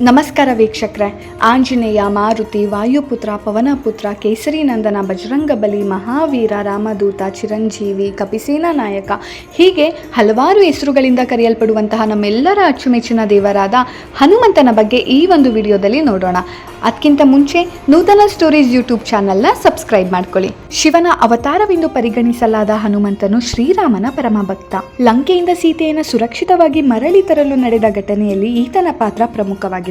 ನಮಸ್ಕಾರ ವೀಕ್ಷಕರೇ. ಆಂಜನೇಯ, ಮಾರುತಿ, ವಾಯುಪುತ್ರ, ಪವನಪುತ್ರ, ಕೇಸರಿ ನಂದನ, ಬಜರಂಗಬಲಿ, ಮಹಾವೀರ, ರಾಮದೂತ, ಚಿರಂಜೀವಿ, ಕಪಿಸೇನಾ ನಾಯಕ ಹೀಗೆ ಹಲವಾರು ಹೆಸರುಗಳಿಂದ ಕರೆಯಲ್ಪಡುವಂತಹ ನಮ್ಮೆಲ್ಲರ ಅಚ್ಚುಮೆಚ್ಚಿನ ದೇವರಾದ ಹನುಮಂತನ ಬಗ್ಗೆ ಈ ಒಂದು ವಿಡಿಯೋದಲ್ಲಿ ನೋಡೋಣ. ಅದಕ್ಕಿಂತ ಮುಂಚೆ ನೂತನ ಸ್ಟೋರೀಸ್ ಯೂಟ್ಯೂಬ್ ಚಾನಲ್ನ ಸಬ್ಸ್ಕ್ರೈಬ್ ಮಾಡ್ಕೊಳ್ಳಿ. ಶಿವನ ಅವತಾರವೆಂದು ಪರಿಗಣಿಸಲಾದ ಹನುಮಂತನು ಶ್ರೀರಾಮನ ಪರಮ ಭಕ್ತ. ಲಂಕೆಯಿಂದ ಸೀತೆಯನ್ನು ಸುರಕ್ಷಿತವಾಗಿ ಮರಳಿ ತರಲು ನಡೆದ ಘಟನೆಯಲ್ಲಿ ಈತನ ಪಾತ್ರ ಪ್ರಮುಖವಾಗಿದೆ.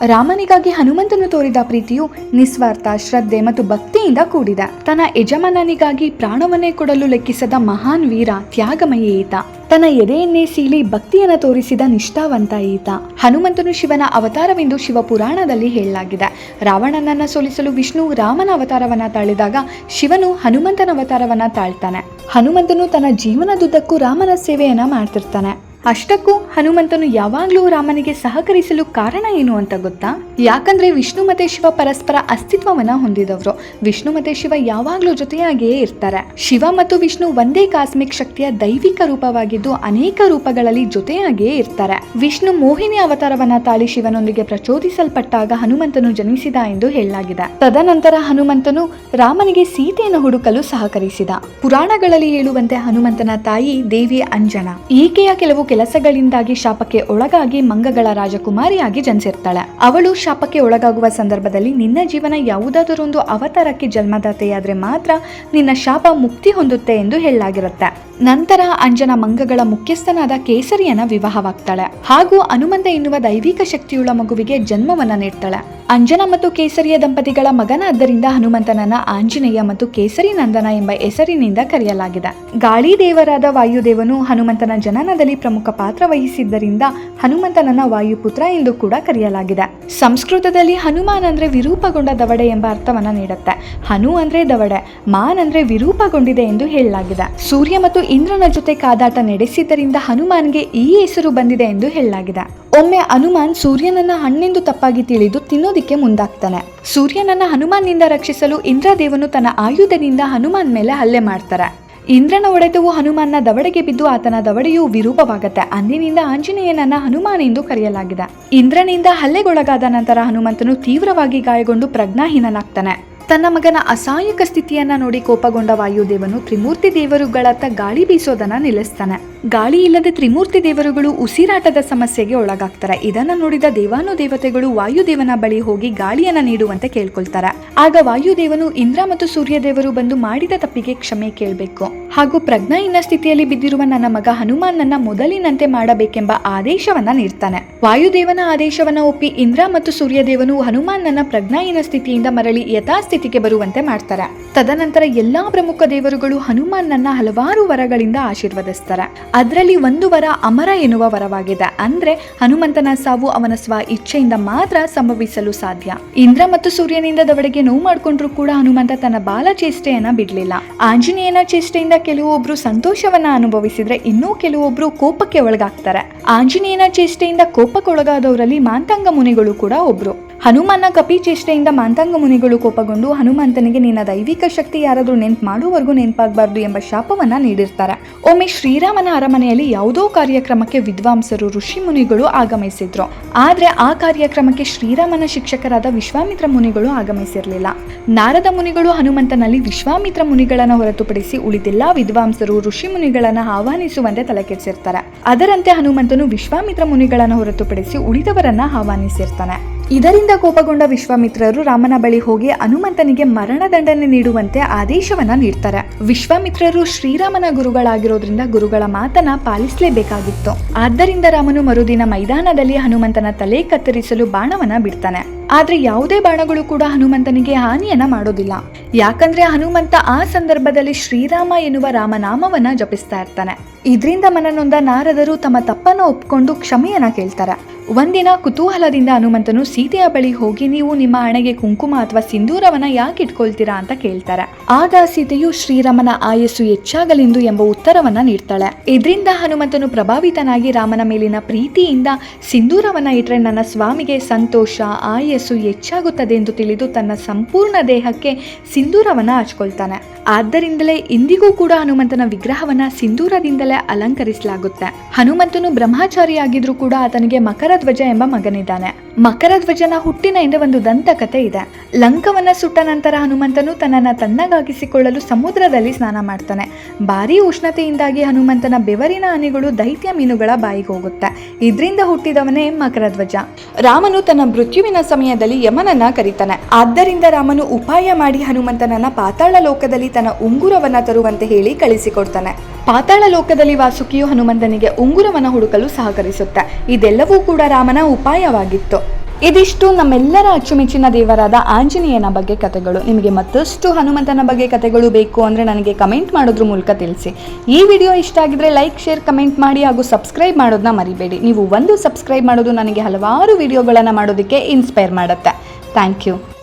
ರಾಮನಿಗಾಗಿ ಹನುಮಂತನು ತೋರಿದ ಪ್ರೀತಿಯು ನಿಸ್ವಾರ್ಥ, ಶ್ರದ್ಧೆ ಮತ್ತು ಭಕ್ತಿಯಿಂದ ಕೂಡಿದೆ. ತನ್ನ ಯಜಮಾನನಿಗಾಗಿ ಪ್ರಾಣವನ್ನೇ ಕೊಡಲು ಲೆಕ್ಕಿಸದ ಮಹಾನ್ ವೀರ, ತ್ಯಾಗಮಯಿ ಈತ. ತನ್ನ ಎದೆಯನ್ನೇ ಸೀಳಿ ಭಕ್ತಿಯನ್ನು ತೋರಿಸಿದ ನಿಷ್ಠಾವಂತ ಈತ. ಹನುಮಂತನು ಶಿವನ ಅವತಾರವೆಂದು ಶಿವಪುರಾಣದಲ್ಲಿ ಹೇಳಲಾಗಿದೆ. ರಾವಣನನ್ನ ಸೋಲಿಸಲು ವಿಷ್ಣು ರಾಮನ ಅವತಾರವನ್ನ ತಾಳಿದಾಗ ಶಿವನು ಹನುಮಂತನ ಅವತಾರವನ್ನ ತಾಳ್ತಾನೆ. ಹನುಮಂತನು ತನ್ನ ಜೀವನದುದ್ದಕ್ಕೂ ರಾಮನ ಸೇವೆಯನ್ನ ಮಾಡ್ತಿರ್ತಾನೆ. ಅಷ್ಟಕ್ಕೂ ಹನುಮಂತನು ಯಾವಾಗ್ಲೂ ರಾಮನಿಗೆ ಸಹಕರಿಸಲು ಕಾರಣ ಏನು ಅಂತ ಗೊತ್ತಾ? ಯಾಕಂದ್ರೆ ವಿಷ್ಣು ಮತ್ತೆ ಶಿವ ಪರಸ್ಪರ ಅಸ್ತಿತ್ವವನ್ನ ಹೊಂದಿದವರು. ವಿಷ್ಣು ಮತ್ತೆ ಶಿವ ಯಾವಾಗ್ಲೂ ಜೊತೆಯಾಗಿಯೇ ಇರ್ತಾರೆ. ಶಿವ ಮತ್ತು ವಿಷ್ಣು ಒಂದೇ ಕಾಸ್ಮಿಕ್ ಶಕ್ತಿಯ ದೈವಿಕ ರೂಪವಾಗಿದ್ದು ಅನೇಕ ರೂಪಗಳಲ್ಲಿ ಜೊತೆಯಾಗಿಯೇ ಇರ್ತಾರೆ. ವಿಷ್ಣು ಮೋಹಿನಿ ಅವತಾರವನ್ನ ತಾಳಿ ಶಿವನೊಂದಿಗೆ ಪ್ರಚೋದಿಸಲ್ಪಟ್ಟಾಗ ಹನುಮಂತನು ಜನಿಸಿದ ಎಂದು ಹೇಳಲಾಗಿದೆ. ತದನಂತರ ಹನುಮಂತನು ರಾಮನಿಗೆ ಸೀತೆಯನ್ನು ಹುಡುಕಲು ಸಹಕರಿಸಿದ. ಪುರಾಣಗಳಲ್ಲಿ ಹೇಳುವಂತೆ ಹನುಮಂತನ ತಾಯಿ ದೇವಿ ಅಂಜನ. ಈಕೆಯ ಕೆಲವು ಕೆಲಸಗಳಿಂದಾಗಿ ಶಾಪಕ್ಕೆ ಒಳಗಾಗಿ ಮಂಗಗಳ ರಾಜಕುಮಾರಿಯಾಗಿ ಜನಿಸಿರ್ತಾಳೆ. ಅವಳು ಶಾಪಕ್ಕೆ ಒಳಗಾಗುವ ಸಂದರ್ಭದಲ್ಲಿ ನಿನ್ನ ಜೀವನ ಯಾವುದಾದರೊಂದು ಅವತಾರಕ್ಕೆ ಜನ್ಮದಾತೆಯಾದ್ರೆ ಮಾತ್ರ ನಿನ್ನ ಶಾಪ ಮುಕ್ತಿ ಹೊಂದುತ್ತೆ ಎಂದು ಹೇಳಲಾಗಿರುತ್ತೆ. ನಂತರ ಅಂಜನ ಮಂಗಗಳ ಮುಖ್ಯಸ್ಥನಾದ ಕೇಸರಿಯನ್ನ ವಿವಾಹವಾಗ್ತಾಳೆ ಹಾಗೂ ಹನುಮಂತ ಎನ್ನುವ ದೈವಿಕ ಶಕ್ತಿಯುಳ್ಳ ಮಗುವಿಗೆ ಜನ್ಮವನ್ನ ನೀಡ್ತಾಳೆ. ಅಂಜನ ಮತ್ತು ಕೇಸರಿಯ ದಂಪತಿಗಳ ಮಗನಾದ್ದರಿಂದ ಹನುಮಂತನನ್ನ ಆಂಜನೇಯ ಮತ್ತು ಕೇಸರಿ ನಂದನ ಎಂಬ ಹೆಸರಿನಿಂದ ಕರೆಯಲಾಗಿದೆ. ಗಾಳಿ ದೇವರಾದ ವಾಯುದೇವನು ಹನುಮಂತನ ಜನನದಲ್ಲಿ ಪ್ರಮುಖ ಪಾತ್ರ ವಹಿಸಿದ್ದರಿಂದ ಹನುಮಂತನನ್ನ ವಾಯುಪುತ್ರ ಎಂದು ಕೂಡ ಕರೆಯಲಾಗಿದೆ. ಸಂಸ್ಕೃತದಲ್ಲಿ ಹನುಮಾನ್ ಅಂದ್ರೆ ವಿರೂಪಗೊಂಡ ದವಡೆ ಎಂಬ ಅರ್ಥವನ್ನ ನೀಡುತ್ತೆ. ಹನು ಅಂದ್ರೆ ದವಡೆ, ಮಾನ್ ಅಂದ್ರೆ ವಿರೂಪಗೊಂಡಿದೆ ಎಂದು ಹೇಳಲಾಗಿದೆ. ಸೂರ್ಯ ಮತ್ತು ಇಂದ್ರನ ಜೊತೆ ಕಾದಾಟ ನಡೆಸಿದ್ದರಿಂದ ಹನುಮಾನ್ಗೆ ಈ ಹೆಸರು ಬಂದಿದೆ ಎಂದು ಹೇಳಲಾಗಿದೆ. ಒಮ್ಮೆ ಹನುಮಾನ್ ಸೂರ್ಯನನ್ನ ಹಣ್ಣೆಂದು ತಪ್ಪಾಗಿ ತಿಳಿದು ತಿನ್ನೋದಿಕ್ಕೆ ಮುಂದಾಗ್ತಾನೆ. ಸೂರ್ಯನನ್ನ ಹನುಮಾನ್ನಿಂದ ರಕ್ಷಿಸಲು ಇಂದ್ರದೇವನು ತನ್ನ ಆಯುಧದಿಂದ ಹನುಮಾನ್ ಮೇಲೆ ಹಲ್ಲೆ ಮಾಡ್ತಾರೆ. ಇಂದ್ರನ ಹೊಡೆತವು ಹನುಮಾನ್ನ ದವಡೆಗೆ ಬಿದ್ದು ಆತನ ದವಡೆಯು ವಿರೂಪವಾಗುತ್ತೆ. ಅಂದಿನಿಂದ ಆಂಜನೇಯನನ್ನ ಹನುಮಾನ್ ಎಂದು ಕರೆಯಲಾಗಿದೆ. ಇಂದ್ರನಿಂದ ಹಲ್ಲೆಗೊಳಗಾದ ನಂತರ ಹನುಮಂತನು ತೀವ್ರವಾಗಿ ಗಾಯಗೊಂಡು ಪ್ರಜ್ಞಾಹೀನನಾಗ್ತಾನೆ. ತನ್ನ ಮಗನ ಅಸಹಾಯಕ ಸ್ಥಿತಿಯನ್ನ ನೋಡಿ ಕೋಪಗೊಂಡ ವಾಯುದೇವನು ತ್ರಿಮೂರ್ತಿ ದೇವರುಗಳತ್ತ ಗಾಳಿ ಬೀಸೋದನ್ನ ನಿಲ್ಲಿಸ್ತಾನೆ. ಗಾಳಿ ಇಲ್ಲದೆ ತ್ರಿಮೂರ್ತಿ ದೇವರುಗಳು ಉಸಿರಾಟದ ಸಮಸ್ಯೆಗೆ ಒಳಗಾಗ್ತಾರೆ. ಇದನ್ನ ನೋಡಿದ ದೇವಾನುದೇವತೆಗಳು ವಾಯುದೇವನ ಬಳಿ ಹೋಗಿ ಗಾಳಿಯನ್ನ ನೀಡುವಂತೆ ಕೇಳ್ಕೊಳ್ತಾರೆ. ಆಗ ವಾಯುದೇವನು ಇಂದ್ರ ಮತ್ತು ಸೂರ್ಯದೇವರು ಬಂದು ಮಾಡಿದ ತಪ್ಪಿಗೆ ಕ್ಷಮೆ ಕೇಳಬೇಕು ಹಾಗೂ ಪ್ರಜ್ಞಾಹೀನ ಸ್ಥಿತಿಯಲ್ಲಿ ಬಿದ್ದಿರುವ ನನ್ನ ಮಗ ಹನುಮಾನನ್ನ ಮೊದಲಿನಂತೆ ಮಾಡಬೇಕೆಂಬ ಆದೇಶವನ್ನ ನೀಡ್ತಾನೆ. ವಾಯುದೇವನ ಆದೇಶವನ್ನ ಒಪ್ಪಿ ಇಂದ್ರ ಮತ್ತು ಸೂರ್ಯದೇವನು ಹನುಮಾನನ್ನ ಪ್ರಜ್ಞಾಹೀನ ಸ್ಥಿತಿಯಿಂದ ಮರಳಿ ಯಥಾಸ್ಥಿತಿಗೆ ಬರುವಂತೆ ಮಾಡ್ತಾರೆ. ತದನಂತರ ಎಲ್ಲಾ ಪ್ರಮುಖ ದೇವರುಗಳು ಹನುಮಾನನ್ನ ಹಲವಾರು ವರಗಳಿಂದ ಆಶೀರ್ವದಿಸ್ತಾರೆ. ಅದರಲ್ಲಿ ಒಂದು ವರ ಅಮರ ಎನ್ನುವ ವರವಾಗಿದೆ. ಅಂದ್ರೆ ಹನುಮಂತನ ಸಾವು ಅವನ ಸ್ವ ಇಚ್ಛೆಯಿಂದ ಮಾತ್ರ ಸಂಭವಿಸಲು ಸಾಧ್ಯ. ಇಂದ್ರ ಮತ್ತು ಸೂರ್ಯನಿಂದ ದವಡೆಗೆ ನೋವು ಮಾಡಿಕೊಂಡ್ರು ಕೂಡ ಹನುಮಂತ ತನ್ನ ಬಾಲ ಚೇಷ್ಟೆಯನ್ನ ಬಿಡ್ಲಿಲ್ಲ. ಆಂಜನೇಯನ ಚೇಷ್ಟೆಯಿಂದ ಕೆಲವೊಬ್ರು ಸಂತೋಷವನ್ನ ಅನುಭವಿಸಿದ್ರೆ ಇನ್ನೂ ಕೆಲವೊಬ್ರು ಕೋಪಕ್ಕೆ ಒಳಗಾಗ್ತಾರೆ. ಆಂಜನೇಯನ ಚೇಷ್ಟೆಯಿಂದ ಕೋಪಕ್ಕೊಳಗಾದವರಲ್ಲಿ ಮಾಂತಾಂಗ ಮುನಿಗಳು ಕೂಡ ಒಬ್ರು. ಹನುಮನ ಕಪಿ ಚೇಷ್ಟೆಯಿಂದ ಮಾಂತಾಂಗ ಮುನಿಗಳು ಕೋಪಗೊಂಡು ಹನುಮಂತನಿಗೆ ನಿನ್ನ ದೈವಿಕ ಶಕ್ತಿ ಯಾರಾದ್ರೂ ನೆನ್ಪು ಮಾಡುವವರೆಗೂ ನೆನಪಾಗಬಾರ್ದು ಎಂಬ ಶಾಪವನ್ನ ನೀಡಿರ್ತಾರೆ. ಒಮ್ಮೆ ಶ್ರೀರಾಮನ ಅರಮನೆಯಲ್ಲಿ ಯಾವುದೋ ಕಾರ್ಯಕ್ರಮಕ್ಕೆ ವಿದ್ವಾಂಸರು, ಋಷಿ ಮುನಿಗಳು ಆಗಮಿಸಿದ್ರು. ಆದ್ರೆ ಆ ಕಾರ್ಯಕ್ರಮಕ್ಕೆ ಶ್ರೀರಾಮನ ಶಿಕ್ಷಕರಾದ ವಿಶ್ವಾಮಿತ್ರ ಮುನಿಗಳು ಆಗಮಿಸಿರ್ಲಿಲ್ಲ. ನಾರದ ಮುನಿಗಳು ಹನುಮಂತನಲ್ಲಿ ವಿಶ್ವಾಮಿತ್ರ ಮುನಿಗಳನ್ನ ಹೊರತುಪಡಿಸಿ ಉಳಿದೆಲ್ಲಾ ವಿದ್ವಾಂಸರು, ಋಷಿ ಮುನಿಗಳನ್ನ ಆಹ್ವಾನಿಸುವಂತೆ ತಲೆಕೆಡಿಸಿರ್ತಾರೆ. ಅದರಂತೆ ಹನುಮಂತನು ವಿಶ್ವಾಮಿತ್ರ ಮುನಿಗಳನ್ನ ಹೊರತುಪಡಿಸಿ ಉಳಿದವರನ್ನ ಆಹ್ವಾನಿಸಿರ್ತಾನೆ. ಇದರಿಂದ ಕೋಪಗೊಂಡ ವಿಶ್ವಾಮಿತ್ರರು ರಾಮನ ಬಳಿ ಹೋಗಿ ಹನುಮಂತನಿಗೆ ಮರಣದಂಡನೆ ನೀಡುವಂತೆ ಆದೇಶವನ್ನ ನೀಡ್ತಾರೆ. ವಿಶ್ವಾಮಿತ್ರರು ಶ್ರೀರಾಮನ ಗುರುಗಳಾಗಿರೋದ್ರಿಂದ ಗುರುಗಳ ಮಾತನ್ನ ಪಾಲಿಸಲೇಬೇಕಾಗಿತ್ತು. ಆದ್ದರಿಂದ ರಾಮನು ಮರುದಿನ ಮೈದಾನದಲ್ಲಿ ಹನುಮಂತನ ತಲೆ ಕತ್ತರಿಸಲು ಬಾಣವನ್ನ ಬಿಡ್ತಾನೆ. ಆದ್ರೆ ಯಾವುದೇ ಬಾಣಗಳು ಕೂಡ ಹನುಮಂತನಿಗೆ ಹಾನಿಯನ್ನ ಮಾಡೋದಿಲ್ಲ. ಯಾಕಂದ್ರೆ ಹನುಮಂತ ಆ ಸಂದರ್ಭದಲ್ಲಿ ಶ್ರೀರಾಮ ಎನ್ನುವ ರಾಮನಾಮವನ್ನ ಜಪಿಸ್ತಾ ಇರ್ತಾನೆ. ಇದರಿಂದ ಮನನೊಂದ ನಾರದರು ತಮ್ಮ ತಪ್ಪನ್ನ ಒಪ್ಕೊಂಡು ಕ್ಷಮೆಯನ್ನ ಕೇಳ್ತಾರೆ. ಒಂದಿನ ಕುತೂಹಲದಿಂದ ಹನುಮಂತನು ಸೀತೆಯ ಬಳಿ ಹೋಗಿ ನೀವು ನಿಮ್ಮ ಹಣೆಗೆ ಕುಂಕುಮ ಅಥವಾ ಸಿಂಧೂರವನ್ನ ಯಾಕೆ ಇಟ್ಕೊಳ್ತೀರಾ ಅಂತ ಕೇಳ್ತಾರೆ. ಆಗ ಸೀತೆಯು ಶ್ರೀರಾಮನ ಆಯಸ್ಸು ಹೆಚ್ಚಾಗಲೆಂದು ಎಂಬ ಉತ್ತರವನ್ನ ನೀಡ್ತಾಳೆ. ಇದರಿಂದ ಹನುಮಂತನು ಪ್ರಭಾವಿತನಾಗಿ ರಾಮನ ಮೇಲಿನ ಪ್ರೀತಿಯಿಂದ ಸಿಂಧೂರವನ್ನ ಇಟ್ರೆ ನನ್ನ ಸ್ವಾಮಿಗೆ ಸಂತೋಷ, ಆಯಸ್ಸು ತೇಜಸ್ಸು ಹೆಚ್ಚಾಗುತ್ತದೆ ಎಂದು ತಿಳಿದು ತನ್ನ ಸಂಪೂರ್ಣ ದೇಹಕ್ಕೆ ಸಿಂಧೂರವನ್ನು ಹಚ್ಕೊಳ್ತಾನೆ. ಆದ್ದರಿಂದಲೇ ಇಂದಿಗೂ ಕೂಡ ಹನುಮಂತನ ವಿಗ್ರಹವನ್ನ ಸಿಂಧೂರದಿಂದಲೇ ಅಲಂಕರಿಸಲಾಗುತ್ತೆ. ಹನುಮಂತನು ಬ್ರಹ್ಮಚಾರಿಯಾಗಿದ್ರೂ ಕೂಡ ಆತನಿಗೆ ಮಕರಧ್ವಜ ಎಂಬ ಮಗನಿದ್ದಾನೆ. ಮಕರಧ್ವಜನ ಹುಟ್ಟಿನ ಹಿಂದೆ ಒಂದು ದಂತಕಥೆ ಇದೆ. ಲಂಕವನ್ನ ಸುಟ್ಟ ನಂತರ ಹನುಮಂತನು ತನ್ನನ್ನು ತಣ್ಣಗಾಗಿಸಿಕೊಳ್ಳಲು ಸಮುದ್ರದಲ್ಲಿ ಸ್ನಾನ ಮಾಡ್ತಾನೆ. ಭಾರೀ ಉಷ್ಣತೆಯಿಂದಾಗಿ ಹನುಮಂತನ ಬೆವರಿನ ಹನಿಗಳು ದೈತ್ಯ ಮೀನುಗಳ ಬಾಯಿಗೆ ಹೋಗುತ್ತೆ. ಇದರಿಂದ ಹುಟ್ಟಿದವನೇ ಮಕರಧ್ವಜ. ರಾಮನು ತನ್ನ ಮೃತ್ಯುವಿನ ಸಮಯದಲ್ಲಿ ಯಮನನ್ನ ಕರೀತಾನೆ. ಆದ್ದರಿಂದ ರಾಮನು ಉಪಾಯ ಮಾಡಿ ಹನುಮಂತನನ್ನ ಪಾತಾಳ ಲೋಕದಲ್ಲಿ ತನ್ನ ಉಂಗುರವನ್ನ ತರುವಂತೆ ಹೇಳಿ ಕಳಿಸಿಕೊಡ್ತಾನೆ. ಪಾತಾಳ ಲೋಕದಲ್ಲಿ ವಾಸುಕಿಯು ಹನುಮಂತನಿಗೆ ಉಂಗುರವನ್ನ ಹುಡುಕಲು ಸಹಕರಿಸುತ್ತೆ. ಇದೆಲ್ಲವೂ ಕೂಡ ರಾಮನ ಉಪಾಯವಾಗಿತ್ತು. ಇದಿಷ್ಟು ನಮ್ಮೆಲ್ಲರ ಅಚ್ಚುಮೆಚ್ಚಿನ ದೇವರಾದ ಆಂಜನೇಯನ ಬಗ್ಗೆ ಕಥೆಗಳು. ನಿಮಗೆ ಮತ್ತಷ್ಟು ಹನುಮಂತನ ಬಗ್ಗೆ ಕಥೆಗಳು ಬೇಕು ಅಂದರೆ ನನಗೆ ಕಮೆಂಟ್ ಮಾಡೋದ್ರ ಮೂಲಕ ತಿಳಿಸಿ. ಈ ವಿಡಿಯೋ ಇಷ್ಟ ಆಗಿದ್ರೆ ಲೈಕ್, ಶೇರ್, ಕಮೆಂಟ್ ಮಾಡಿ ಹಾಗೂ ಸಬ್ಸ್ಕ್ರೈಬ್ ಮಾಡೋದನ್ನ ಮರಿಬೇಡಿ. ನೀವು ಒಂದು ಸಬ್ಸ್ಕ್ರೈಬ್ ಮಾಡೋದು ನನಗೆ ಹಲವಾರು ವಿಡಿಯೋಗಳನ್ನು ಮಾಡೋದಕ್ಕೆ ಇನ್ಸ್ಪೈರ್ ಮಾಡುತ್ತೆ. Thank you.